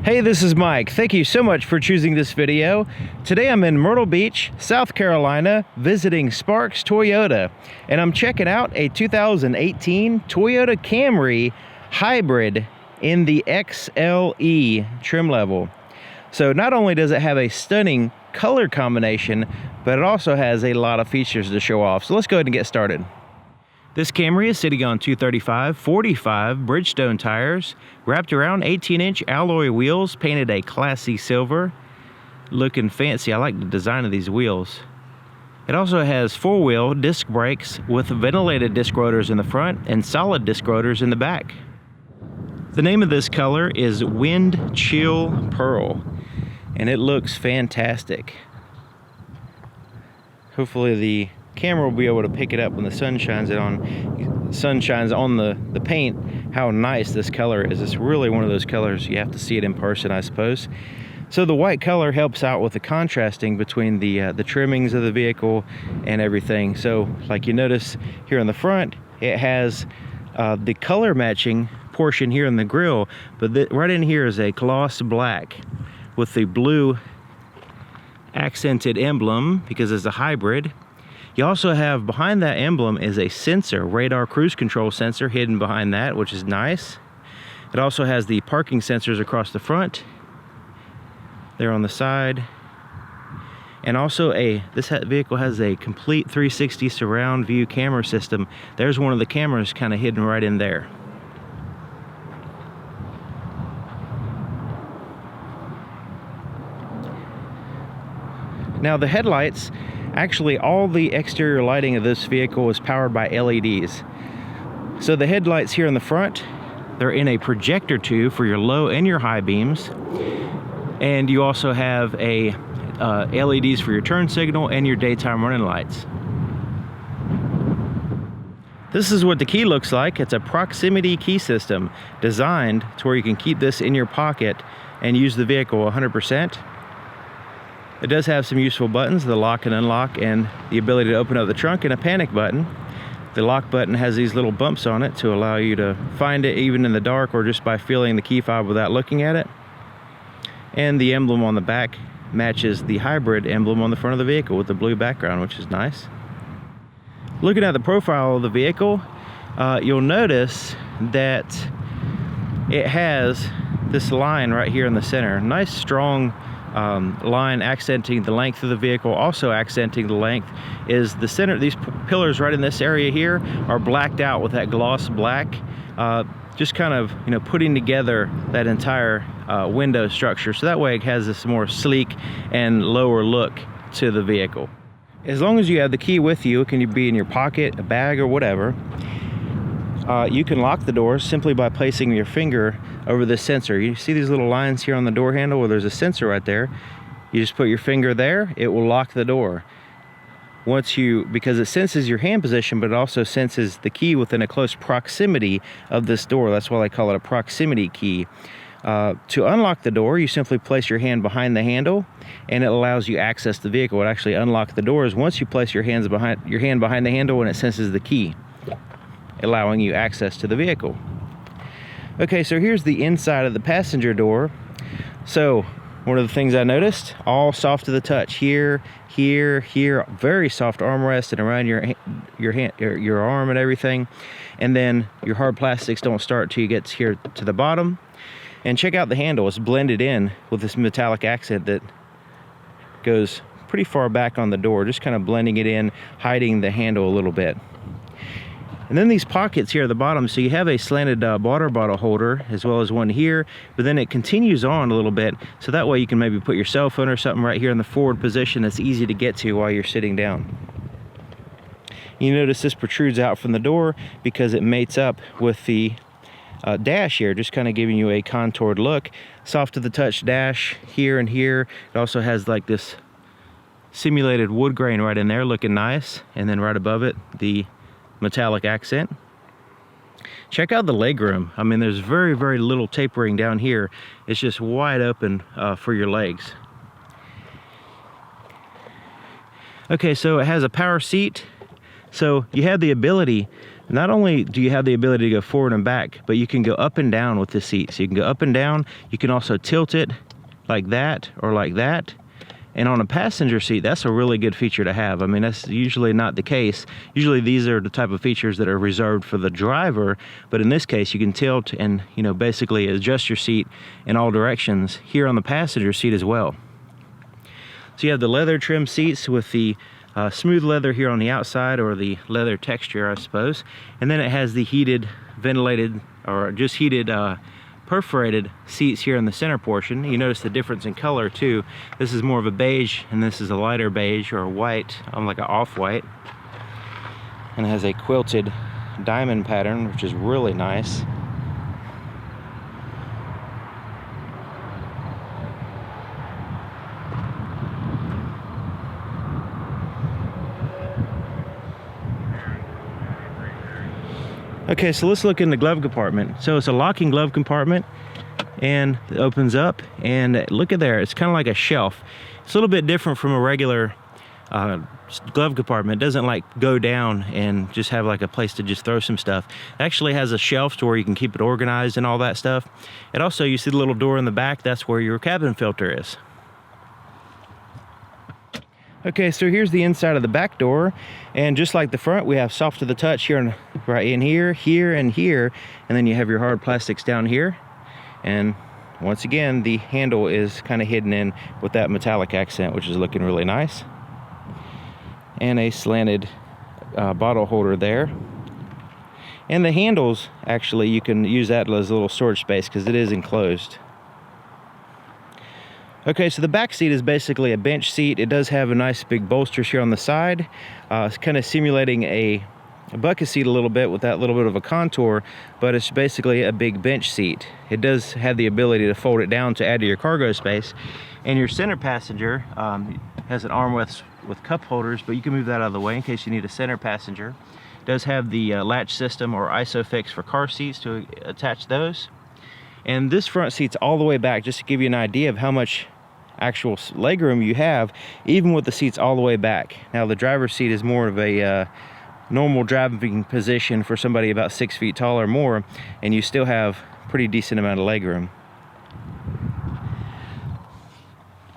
Hey, this is Mike. Thank you so much for choosing this video. Today I'm in Myrtle Beach, South Carolina, visiting Sparks Toyota, and I'm checking out a 2018 Toyota Camry Hybrid in the XLE trim level. So not only does it have a stunning color combination, but it also has a lot of features to show off. So let's go ahead and get started. This Camry is sitting on 235/45 Bridgestone tires, wrapped around 18-inch alloy wheels, painted a classy silver. Looking fancy. I like the design of these wheels. It also has four-wheel disc brakes with ventilated disc rotors in the front and solid disc rotors in the back. The name of this color is Wind Chill Pearl, and it looks fantastic. Hopefully the camera will be able to pick it up when the sun shines on the paint, how nice this color is. It's really one of those colors you have to see it in person, I suppose. So the white color helps out with the contrasting between the trimmings of the vehicle and everything. So like you notice here in the front, it has the color matching portion here in the grille, but right in here is a gloss black with the blue accented emblem because it's a hybrid. You also have behind that emblem is a sensor, radar cruise control sensor hidden behind that, which is nice. It also has the parking sensors across the front, there on the side. And also this vehicle has a complete 360 surround view camera system. There's one of the cameras kind of hidden right in there. Now the headlights, actually all the exterior lighting of this vehicle is powered by LEDs. So the headlights here in the front, they're in a projector tube for your low and your high beams. And you also have a LEDs for your turn signal and your daytime running lights. This is what the key looks like. It's a proximity key system designed to where you can keep this in your pocket and use the vehicle 100%. It does have some useful buttons, the lock and unlock and the ability to open up the trunk, and a panic button. The lock button has these little bumps on it to allow you to find it even in the dark or just by feeling the key fob without looking at it. And the emblem on the back matches the hybrid emblem on the front of the vehicle with the blue background, which is nice. Looking at the profile of the vehicle, you'll notice that it has this line right here in the center. Nice strong line accenting the length of the vehicle. Also accenting the length is the center. These pillars right in this area here are blacked out with that gloss black, just kind of, you know, putting together that entire window structure, so that way it has this more sleek and lower look to the vehicle. As long as you have the key with you, it can be in your pocket, a bag, or whatever. You can lock the doors simply by placing your finger over the sensor. You see these little lines here on the door handle where there's a sensor right there. You just put your finger there, it will lock the door. Because it senses your hand position, but it also senses the key within a close proximity of this door. That's why they call it a proximity key. To unlock the door, you simply place your hand behind the handle and it allows you access to the vehicle. It actually unlocks the doors once you place your hand behind the handle and it senses the key, allowing you access to the vehicle. Okay, so here's the inside of the passenger door. So one of the things I noticed, all soft to the touch. Here, very soft armrest and around your arm and everything. And then your hard plastics don't start till you get here to the bottom. And check out the handle, it's blended in with this metallic accent that goes pretty far back on the door, just kind of blending it in, hiding the handle a little bit. And then these pockets here at the bottom, so you have a slanted water bottle holder as well as one here, but then it continues on a little bit, so that way you can maybe put your cell phone or something right here in the forward position that's easy to get to while you're sitting down. You notice this protrudes out from the door because it mates up with the dash here, just kind of giving you a contoured look. Soft to the touch dash here and here. It also has like this simulated wood grain right in there, looking nice, and then right above it the metallic accent. Check out the legroom. I mean, there's very, very little tapering down here. It's just wide open for your legs. Okay, so it has a power seat. So you have the ability not only do you have the ability to go forward and back, but you can go up and down with this seat. So you can go up and down. You can also tilt it like that or like that. And on a passenger seat, that's a really good feature to have. I mean, that's usually not the case. Usually these are the type of features that are reserved for the driver, but in this case, you can tilt and, you know, basically adjust your seat in all directions here on the passenger seat as well. So you have the leather trim seats with the smooth leather here on the outside, or the leather texture, I suppose. And then it has the heated, ventilated, or just heated perforated seats here in the center portion. You notice the difference in color too. This is more of a beige, and this is a lighter beige or a white, like an off-white. And it has a quilted diamond pattern, which is really nice. Okay, so let's look in the glove compartment. So it's a locking glove compartment, and it opens up, and look at there, it's kind of like a shelf. It's a little bit different from a regular glove compartment. It doesn't like go down and just have like a place to just throw some stuff. It actually has a shelf to where you can keep it organized and all that stuff. It also, you see the little door in the back, that's where your cabin filter is. Okay, so here's the inside of the back door, and just like the front, we have soft to the touch here and right in here, here, and here, and then you have your hard plastics down here. And once again, the handle is kind of hidden in with that metallic accent, which is looking really nice. And a slanted bottle holder there. And the handles, actually, you can use that as a little storage space because it is enclosed. Okay, so the back seat is basically a bench seat. It does have a nice big bolsters here on the side. It's kind of simulating a bucket seat a little bit with that little bit of a contour, but it's basically a big bench seat. It does have the ability to fold it down to add to your cargo space. And your center passenger has an armrest with cup holders, but you can move that out of the way in case you need a center passenger. It does have the latch system or ISOFIX for car seats to attach those. And this front seat's all the way back, just to give you an idea of how much actual legroom you have, even with the seats all the way back. Now the driver's seat is more of a normal driving position for somebody about 6 feet tall or more, and you still have pretty decent amount of legroom.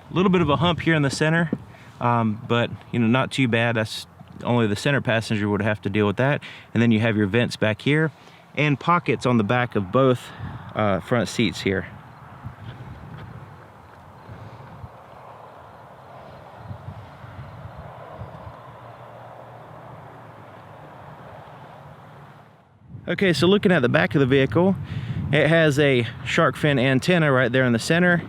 A little bit of a hump here in the center, but you know, not too bad. That's only the center passenger would have to deal with that. And then you have your vents back here and pockets on the back of both front seats here. Okay, so looking at the back of the vehicle, it has a shark fin antenna right there in the center,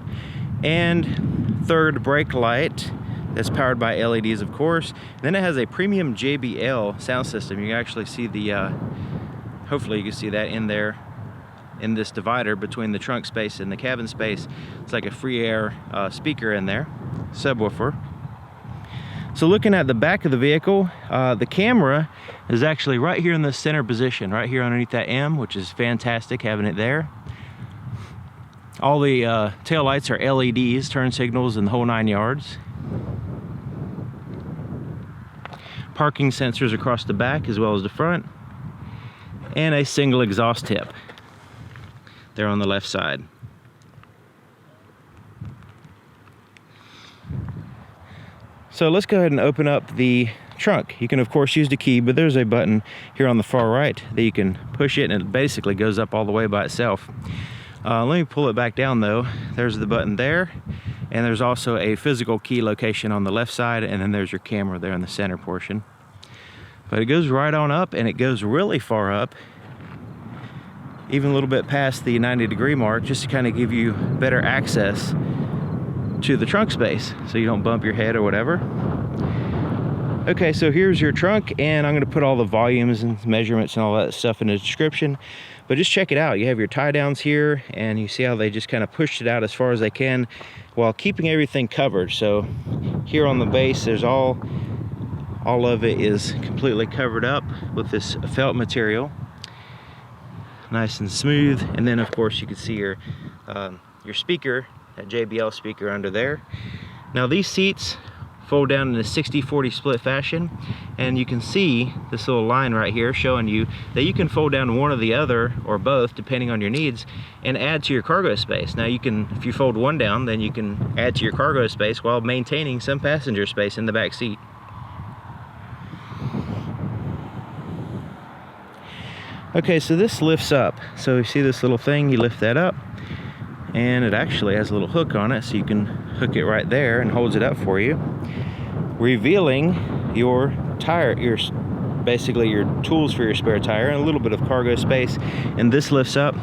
and third brake light that's powered by LEDs, of course. Then it has a premium JBL sound system. You can actually see the, hopefully you can see that in there, in this divider between the trunk space and the cabin space. It's like a free air speaker in there, subwoofer. So looking at the back of the vehicle, the camera is actually right here in the center position, right here underneath that M, which is fantastic having it there. All the tail lights are LEDs, turn signals, and the whole 9 yards. Parking sensors across the back as well as the front. And a single exhaust tip there on the left side. So let's go ahead and open up the trunk. You can of course use the key, but there's a button here on the far right that you can push it, and it basically goes up all the way by itself. Let me pull it back down though. There's the button there, and there's also a physical key location on the left side, and then there's your camera there in the center portion. But it goes right on up, and it goes really far up, even a little bit past the 90-degree mark, just to kind of give you better access to the trunk space so you don't bump your head or whatever. Okay, so here's your trunk, and I'm going to put all the volumes and measurements and all that stuff in the description, but just check it out. You have your tie downs here, and you see how they just kind of pushed it out as far as they can while keeping everything covered. So here on the base, there's all of it is completely covered up with this felt material, nice and smooth. And then of course you can see your speaker, that JBL speaker under there. Now these seats fold down in a 60-40 split fashion, and you can see this little line right here showing you that you can fold down one or the other or both depending on your needs and add to your cargo space. Now you can, if you fold one down, then you can add to your cargo space while maintaining some passenger space in the back seat. Okay, so this lifts up. So you see this little thing, you lift that up, and it actually has a little hook on it, so you can hook it right there and holds it up for you, revealing your tire, basically your tools for your spare tire, and a little bit of cargo space. And this lifts up,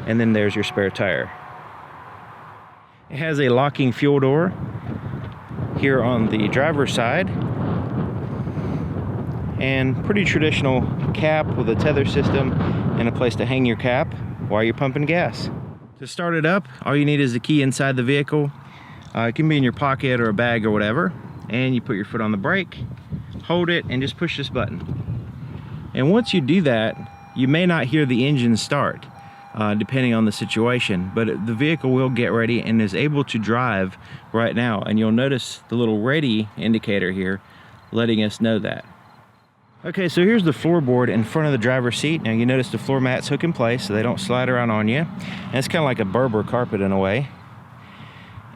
and then there's your spare tire. It has a locking fuel door here on the driver's side, and pretty traditional cap with a tether system and a place to hang your cap while you're pumping gas. To start it up, all you need is the key inside the vehicle. It can be in your pocket or a bag or whatever, and you put your foot on the brake, hold it, and just push this button. And once you do that, you may not hear the engine start, depending on the situation, but the vehicle will get ready and is able to drive right now. And you'll notice the little ready indicator here letting us know that. Okay, so here's the floorboard in front of the driver's seat. Now you notice the floor mats hook in place so they don't slide around on you. And it's kind of like a Berber carpet in a way.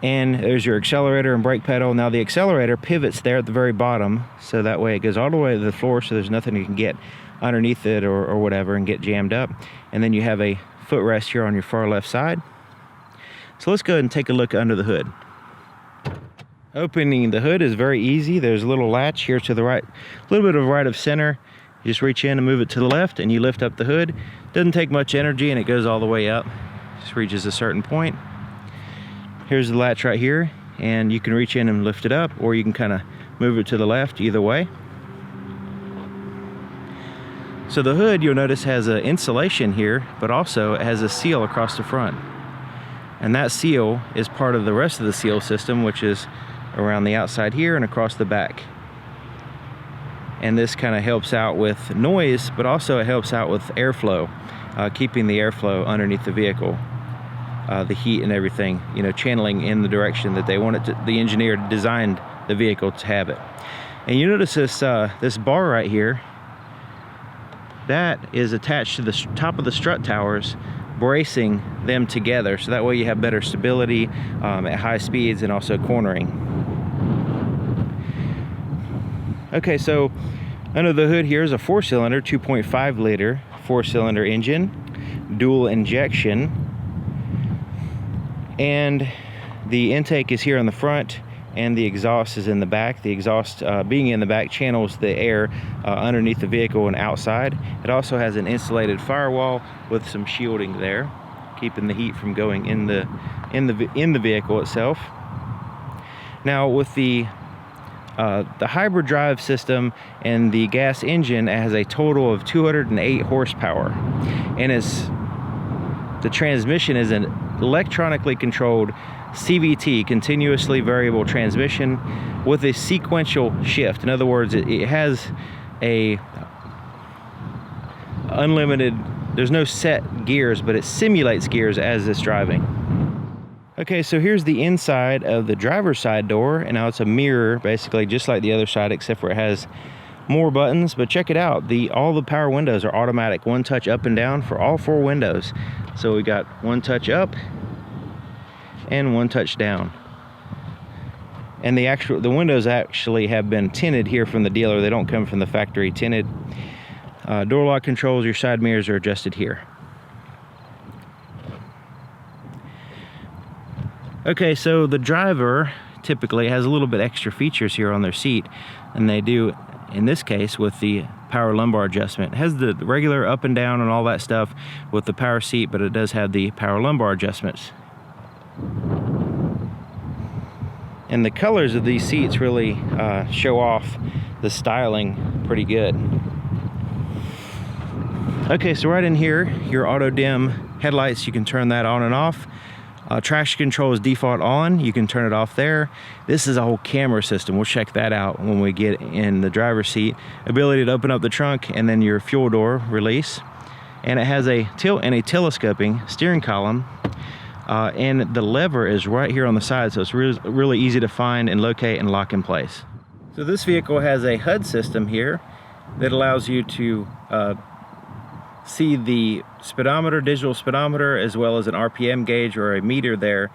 And there's your accelerator and brake pedal. Now the accelerator pivots there at the very bottom, so that way it goes all the way to the floor, so there's nothing you can get underneath it or whatever and get jammed up. And then you have a footrest here on your far left side. So let's go ahead and take a look under the hood. Opening the hood is very easy. There's a little latch here to the right, a little bit of right of center. You just reach in and move it to the left, and you lift up the hood. Doesn't take much energy, and it goes all the way up. Just reaches a certain point. Here's the latch right here, and you can reach in and lift it up, or you can kind of move it to the left, either way. So the hood, you'll notice, has an insulation here, but also it has a seal across the front. And that seal is part of the rest of the seal system, which is around the outside here and across the back. And this kind of helps out with noise, but also it helps out with airflow, keeping the airflow underneath the vehicle, the heat and everything, you know, channeling in the direction that they want it to, the engineer designed the vehicle to have it. And you notice this this bar right here, that is attached to the top of the strut towers, bracing them together, so that way you have better stability at high speeds and also cornering. Okay, so under the hood here is a 4-cylinder, 2.5 liter 4-cylinder engine, dual injection, and the intake is here on the front and the exhaust is in the back. The exhaust being in the back channels the air underneath the vehicle and outside. It also has an insulated firewall with some shielding there, keeping the heat from going in the vehicle itself. Now with the hybrid drive system and the gas engine, it has a total of 208 horsepower, and the transmission is an electronically controlled CVT, continuously variable transmission, with a sequential shift. In other words, it has a unlimited, there's no set gears, but it simulates gears as it's driving. Okay, so here's the inside of the driver's side door, and now it's a mirror, basically just like the other side, except for it has more buttons. But check it out, all the power windows are automatic, one touch up and down for all 4 windows. So we got one touch up and one touch down. And the windows actually have been tinted here from the dealer. They don't come from the factory tinted. Door lock controls, your side mirrors are adjusted here. Okay, so the driver typically has a little bit extra features here on their seat, and they do in this case with the power lumbar adjustment. It has the regular up and down and all that stuff with the power seat, but it does have the power lumbar adjustments. And the colors of these seats really show off the styling pretty good. Okay, so right in here, your auto dim headlights, you can turn that on and off. Traction control is default on, you can turn it off there. This is a whole camera system, we'll check that out when we get in the driver's seat. Ability to open up the trunk and then your fuel door release. And it has a tilt and a telescoping steering column. And the lever is right here on the side, so it's really easy to find and locate and lock in place. So this vehicle has a Hud system here that allows you to see the speedometer, digital speedometer, as well as an RPM gauge or a meter there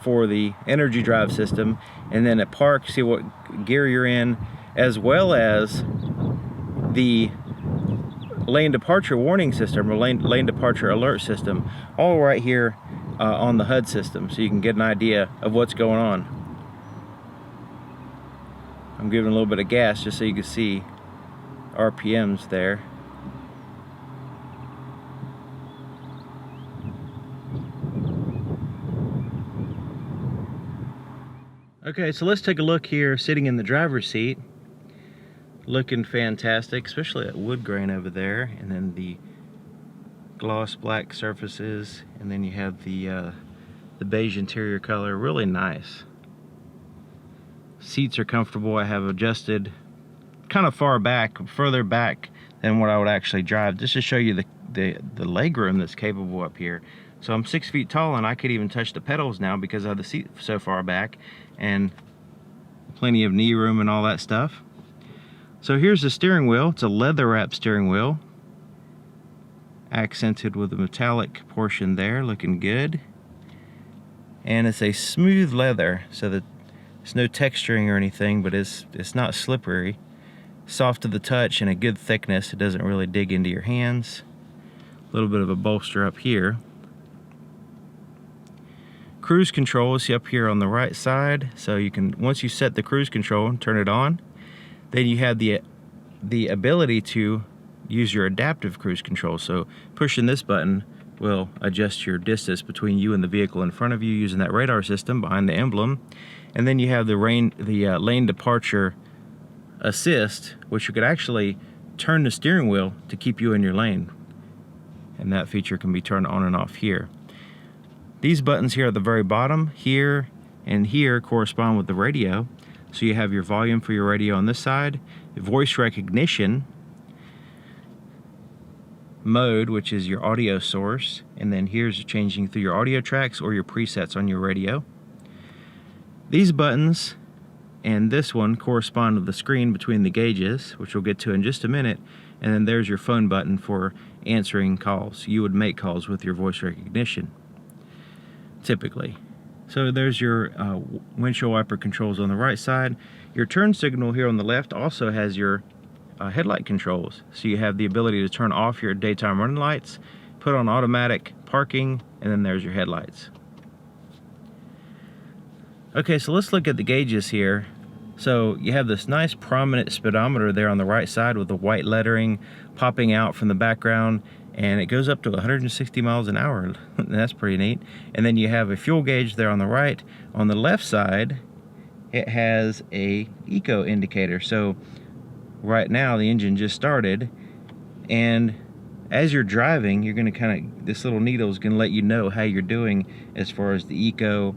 for the energy drive system. And then at park, see what gear you're in, as well as the lane departure warning system or lane departure alert system, all right here on the Hud system, so you can get an idea of what's going on. I'm giving a little bit of gas just so you can see RPMs there. Okay, so let's take a look here sitting in the driver's seat. Looking fantastic, especially that wood grain over there, and then the gloss black surfaces, and then you have the beige interior color. Really nice. Seats are comfortable. I have adjusted kind of far back, further back than what I would actually drive, just to show you the legroom that's capable up here. So I'm 6 feet tall and I could even touch the pedals now because I have the seat so far back, and plenty of knee room and all that stuff. So here's the steering wheel. It's a leather wrap steering wheel, accented with a metallic portion there, looking good. And it's a smooth leather, so that there's no texturing or anything, but it's not slippery. Soft to the touch and a good thickness. It doesn't really dig into your hands. A little bit of a bolster up here. Cruise control is up here on the right side, so you can, once you set the cruise control and turn it on, then you have the ability to use your adaptive cruise control. So pushing this button will adjust your distance between you and the vehicle in front of you using that radar system behind the emblem. And then you have the lane departure assist, which you could actually turn the steering wheel to keep you in your lane. And that feature can be turned on and off here. These buttons here at the very bottom, here and here, correspond with the radio. So you have your volume for your radio on this side, voice recognition mode, which is your audio source, and then here's changing through your audio tracks or your presets on your radio. These buttons and this one correspond to the screen between the gauges, which we'll get to in just a minute, and then there's your phone button for answering calls. You would make calls with your voice recognition, typically. So there's your windshield wiper controls on the right side. Your turn signal here on the left also has your headlight controls. So you have the ability to turn off your daytime running lights, put on automatic parking, and then there's your headlights. Okay, so let's look at the gauges here. So you have this nice prominent speedometer there on the right side with the white lettering popping out from the background, and it goes up to 160 miles an hour. That's pretty neat. And then you have a fuel gauge there on the right. On the left side, it has a eco indicator. So right now the engine just started, and as you're driving, you're going to this little needle is going to let you know how you're doing as far as the eco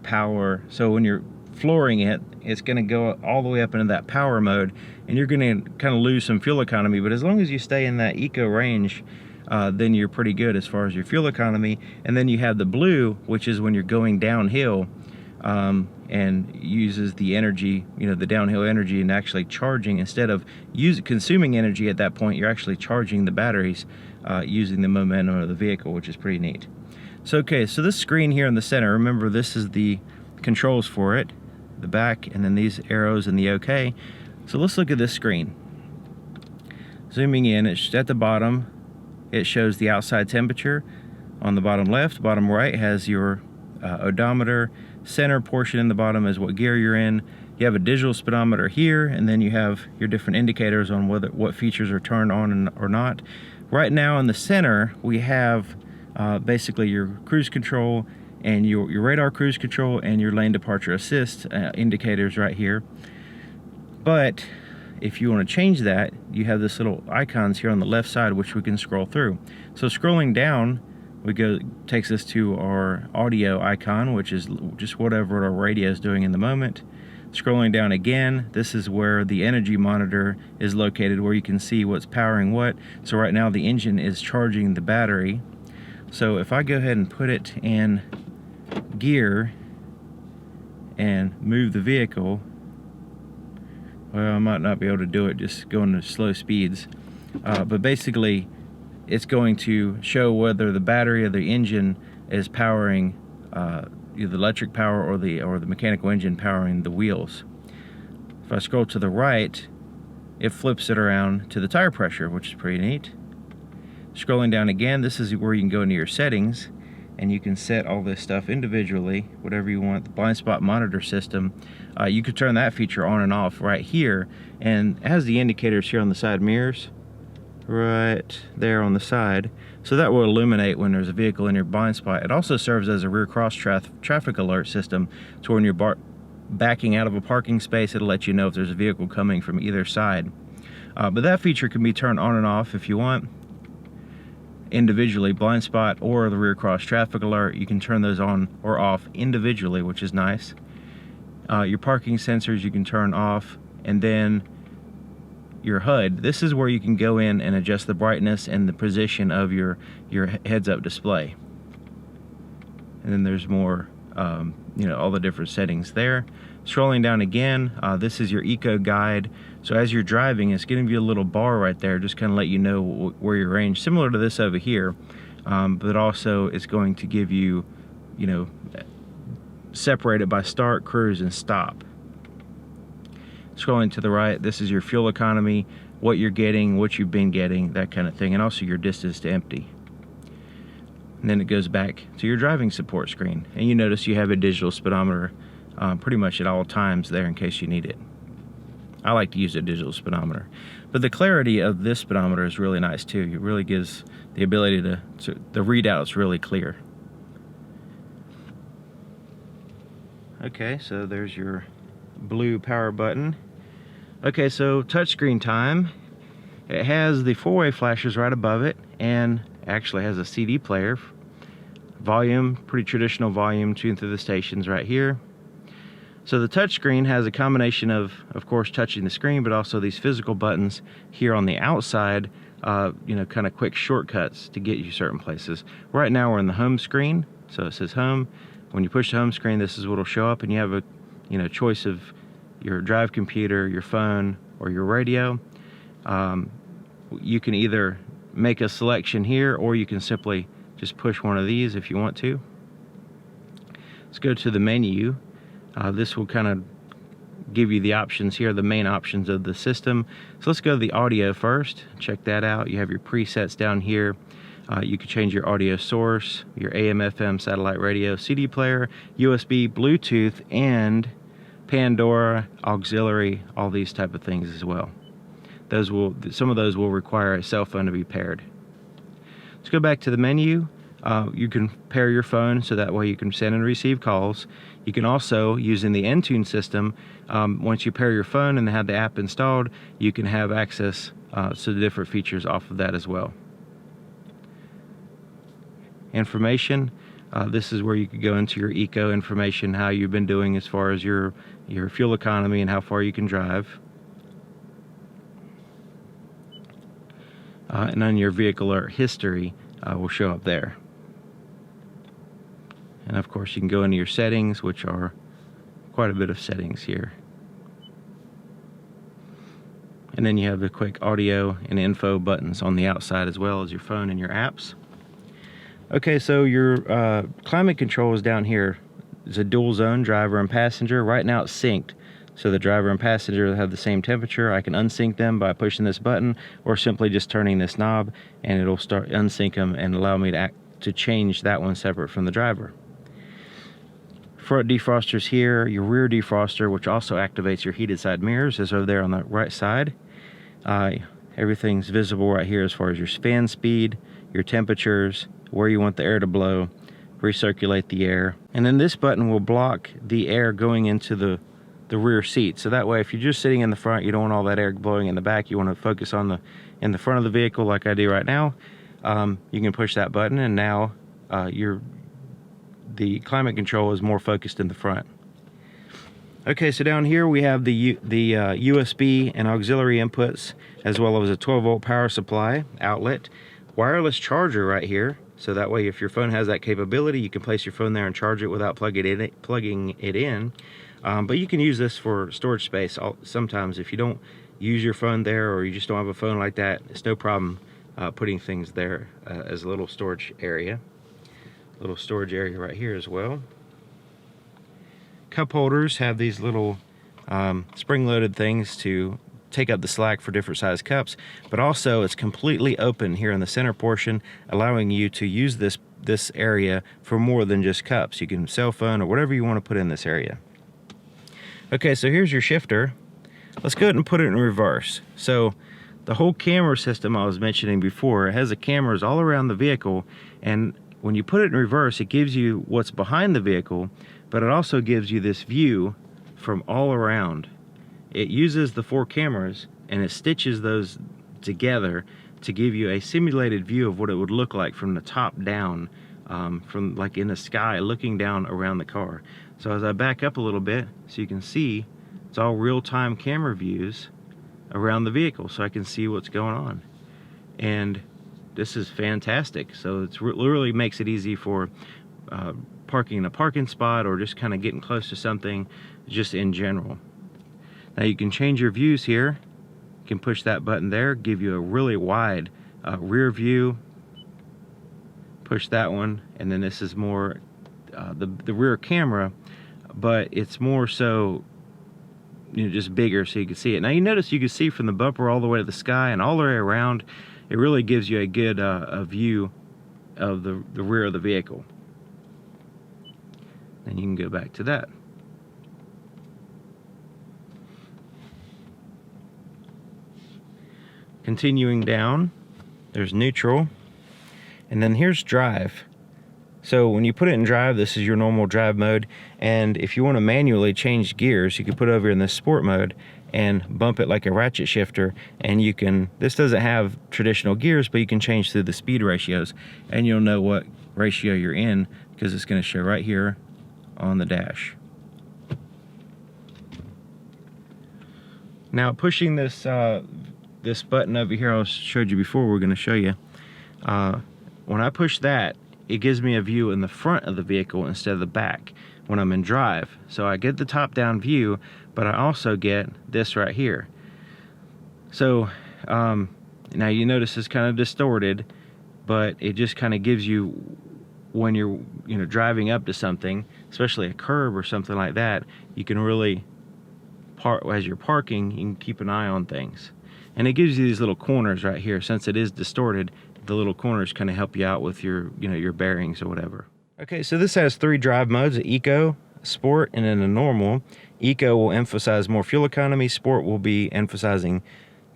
power. So when you're flooring it, it's going to go all the way up into that power mode, and you're going to kind of lose some fuel economy. But as long as you stay in that eco range, then you're pretty good as far as your fuel economy. And then you have the blue, which is when you're going downhill, and uses the energy, the downhill energy, and actually charging instead of consuming energy at that point. You're actually charging the batteries using the momentum of the vehicle, which is pretty neat. So okay, so this screen here in the center, remember this is the controls for it, the back, and then these arrows and the OK. So let's look at this screen. Zooming in, it's at the bottom, it shows the outside temperature. On the bottom left, bottom right has your odometer. Center portion in the bottom is what gear you're in. You have a digital speedometer here, and then you have your different indicators on what features are turned on or not. Right now in the center, we have basically your cruise control and your radar cruise control and your lane departure assist indicators right here. But if you want to change that, you have this little icons here on the left side, which we can scroll through. So scrolling down, takes us to our audio icon, which is just whatever our radio is doing in the moment. Scrolling down again, this is where the energy monitor is located, where you can see what's powering what. So right now the engine is charging the battery. So if I go ahead and put it in gear and move the vehicle, Well, I might not be able to do it just going to slow speeds. But basically, it's going to show whether the battery or the engine is powering either the electric power or the mechanical engine powering the wheels. If I scroll to the right, it flips it around to the tire pressure, which is pretty neat. Scrolling down again, this is where you can go into your settings and you can set all this stuff individually, whatever you want. The blind spot monitor system, you could turn that feature on and off right here, and it has the indicators here on the side mirrors right there on the side, so that will illuminate when there's a vehicle in your blind spot. It also serves as a rear cross traffic alert system, so when you're backing out of a parking space, it'll let you know if there's a vehicle coming from either side. But that feature can be turned on and off if you want individually. Blind spot or the rear cross traffic alert, you can turn those on or off individually, which is nice. Your parking sensors you can turn off, and then your HUD, this is where you can go in and adjust the brightness and the position of your heads-up display. And then there's more, you know, all the different settings there. Scrolling down again, this is your eco guide. So as you're driving, it's giving you a little bar right there, just kind of let you know where your range, similar to this over here, but also it's going to give you, you know, separated by start, cruise, and stop. Scrolling to the right, this is your fuel economy, what you're getting, what you've been getting, that kind of thing, and also your distance to empty. And then it goes back to your driving support screen, and you notice you have a digital speedometer pretty much at all times there in case you need it. I like to use a digital speedometer, but the clarity of this speedometer is really nice too. It really gives the ability to the readout's really clear. Okay, so there's your blue power button. Okay, so touchscreen time. It has the four-way flashers right above it, and actually has a CD player. Volume, pretty traditional volume, tuned through the stations right here. So the touchscreen has a combination of course, touching the screen, but also these physical buttons here on the outside, you know, kind of quick shortcuts to get you certain places. Right now we're in the home screen, so it says home. When you push the home screen, this is what will show up, and you have a, you know, choice of your drive computer, your phone, or your radio. You can either make a selection here, or you can simply just push one of these if you want to. Let's go to the menu. This will kind of give you the options here, the main options of the system. So let's go to the audio first. Check that out. You have your presets down here. You can change your audio source, your AM, FM, satellite radio, CD player, USB, Bluetooth, and Pandora, auxiliary, all these type of things as well. Some of those will require a cell phone to be paired. Let's go back to the menu. You can pair your phone so that way you can send and receive calls. You can also, using the Entune system, once you pair your phone and have the app installed, you can have access to the different features off of that as well. Information, this is where you could go into your eco information, how you've been doing as far as your fuel economy and how far you can drive. And then your vehicle alert history will show up there. And of course you can go into your settings, which are quite a bit of settings here. And then you have the quick audio and info buttons on the outside, as well as your phone and your apps. Okay, so your climate control is down here. It's a dual zone, driver and passenger. Right now it's synced, so the driver and passenger have the same temperature. I can unsync them by pushing this button, or simply just turning this knob, and it'll start unsync them and allow me to change that one separate from the driver. Front defrosters here. Your rear defroster, which also activates your heated side mirrors, is over there on the right side. Everything's visible right here as far as your fan speed, your temperatures, where you want the air to blow, recirculate the air. And then this button will block the air going into the rear seat. So that way, if you're just sitting in the front, you don't want all that air blowing in the back. You want to focus on in the front of the vehicle like I do right now. You can push that button, and now the climate control is more focused in the front. Okay, so down here we have the USB and auxiliary inputs, as well as a 12-volt power supply outlet, wireless charger right here. So that way, if your phone has that capability, you can place your phone there and charge it without plugging it in. But you can use this for storage space. Sometimes if you don't use your phone there, or you just don't have a phone like that, it's no problem putting things there as a little storage area. Little storage area right here as well. Cup holders have these little spring-loaded things to take up the slack for different size cups, but also it's completely open here in the center portion, allowing you to use this area for more than just cups. You can cell phone or whatever you want to put in this area. Okay, so here's your shifter. Let's go ahead and put it in reverse. So the whole camera system I was mentioning before, it has the cameras all around the vehicle, and when you put it in reverse, it gives you what's behind the vehicle, but it also gives you this view from all around. It uses the 4 cameras and it stitches those together to give you a simulated view of what it would look like from the top down, from like in the sky, looking down around the car. So as I back up a little bit, so you can see, it's all real-time camera views around the vehicle, so I can see what's going on. And this is fantastic. So it really makes it easy for parking in a parking spot, or just kind of getting close to something, just in general. Now you can change your views here. You can push that button there, give you a really wide rear view. Push that one, and then this is more the rear camera, but it's more so, you know, just bigger so you can see it. Now you notice you can see from the bumper all the way to the sky and all the way around. It really gives you a good a view of the rear of the vehicle. And you can go back to that. Continuing down, there's neutral, and then here's drive. So when you put it in drive, this is your normal drive mode, and if you want to manually change gears, you can put it over in the sport mode and bump it like a ratchet shifter, and you can, this doesn't have traditional gears, but you can change through the speed ratios, and you'll know what ratio you're in because it's going to show right here on the dash. Now pushing this this button over here I showed you before, we're going to show you. When I push that, it gives me a view in the front of the vehicle instead of the back when I'm in drive. So I get the top-down view, but I also get this right here. So now you notice it's kind of distorted, but it just kind of gives you, when you're driving up to something, especially a curb or something like that, you can really as you're parking, you can keep an eye on things. And it gives you these little corners right here. Since it is distorted, the little corners kind of help you out with your your bearings or whatever. Okay, so this has 3 drive modes: Eco, Sport, and then a normal. Eco will emphasize more fuel economy, Sport will be emphasizing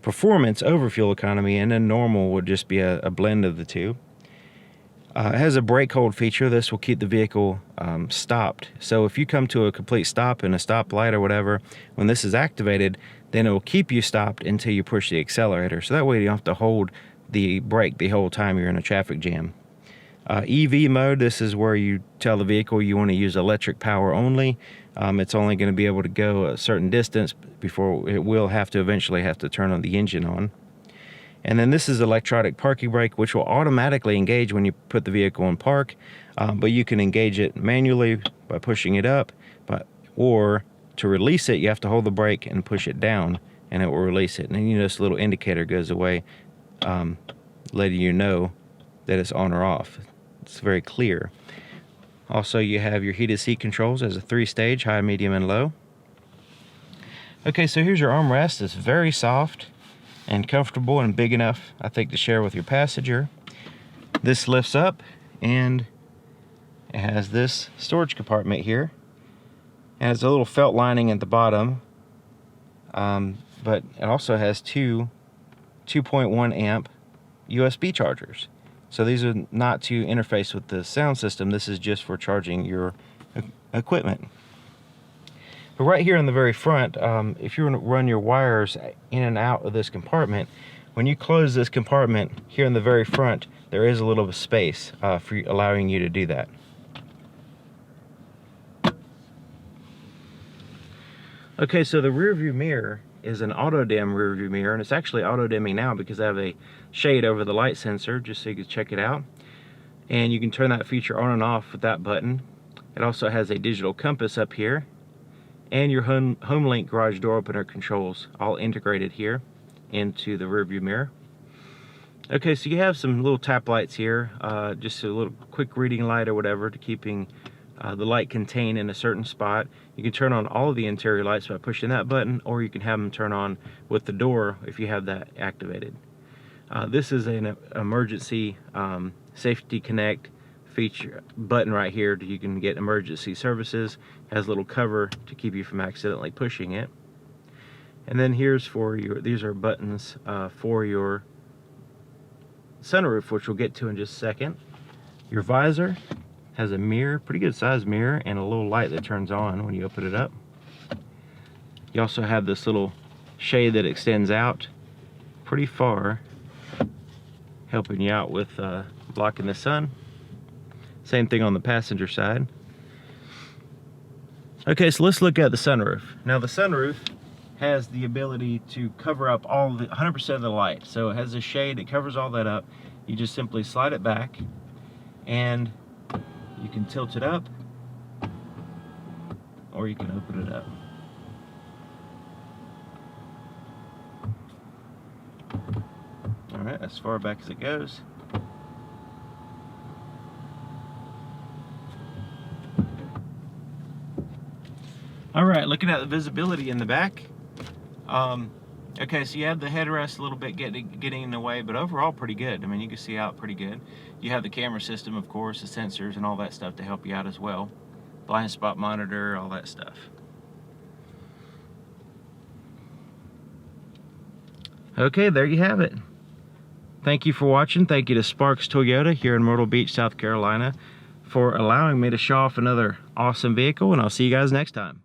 performance over fuel economy, and then normal would just be a blend of the two. It has a brake hold feature. This will keep the vehicle stopped. So if you come to a complete stop in a stoplight or whatever, when this is activated, then it will keep you stopped until you push the accelerator. So that way you don't have to hold the brake the whole time you're in a traffic jam. EV mode, this is where you tell the vehicle you want to use electric power only. It's only going to be able to go a certain distance before it will eventually have to turn on the engine on. And then this is electronic parking brake, which will automatically engage when you put the vehicle in park, but you can engage it manually by pushing it up, or to release it, you have to hold the brake and push it down, and it will release it. And then this little indicator goes away, letting you know that it's on or off. It's very clear. Also, you have your heated seat controls as a 3-stage, high, medium, and low. Okay, so here's your armrest. It's very soft and comfortable and big enough, I think, to share with your passenger. This lifts up and it has this storage compartment here, and it's a little felt lining at the bottom, but it also has 2.1 amp USB chargers. So these are not to interface with the sound system. This is just for charging your equipment. But right here in the very front, if you run your wires in and out of this compartment, when you close this compartment here in the very front, there is a little bit of space for allowing you to do that. Okay, so the rear view mirror is an auto dim rear view mirror, and it's actually auto dimming now because I have a shade over the light sensor, just so you can check it out. And you can turn that feature on and off with that button. It also has a digital compass up here, and your HomeLink garage door opener controls all integrated here into the rearview mirror. Okay, so you have some little tap lights here, just a little quick reading light or whatever to keeping the light contained in a certain spot. You can turn on all of the interior lights by pushing that button, or you can have them turn on with the door if you have that activated. This is an emergency safety connect feature button right here. You can get emergency services. Has a little cover to keep you from accidentally pushing it. And then here's for your, these are buttons for your sunroof, which we'll get to in just a second. Your visor has a mirror, pretty good sized mirror, and a little light that turns on when you open it up. You also have this little shade that extends out pretty far, helping you out with blocking the sun. Same thing on the passenger side. Okay, so let's look at the sunroof. Now the sunroof has the ability to cover up all the 100% of the light. So it has a shade that covers all that up. You just simply slide it back and you can tilt it up, or you can open it up. All right, as far back as it goes. All right, looking at the visibility in the back. Okay, so you have the headrest a little bit getting in the way, but overall pretty good. I mean, you can see out pretty good. You have the camera system, of course, the sensors and all that stuff to help you out as well. Blind spot monitor, all that stuff. Okay, there you have it. Thank you for watching. Thank you to Sparks Toyota here in Myrtle Beach, South Carolina, for allowing me to show off another awesome vehicle, and I'll see you guys next time.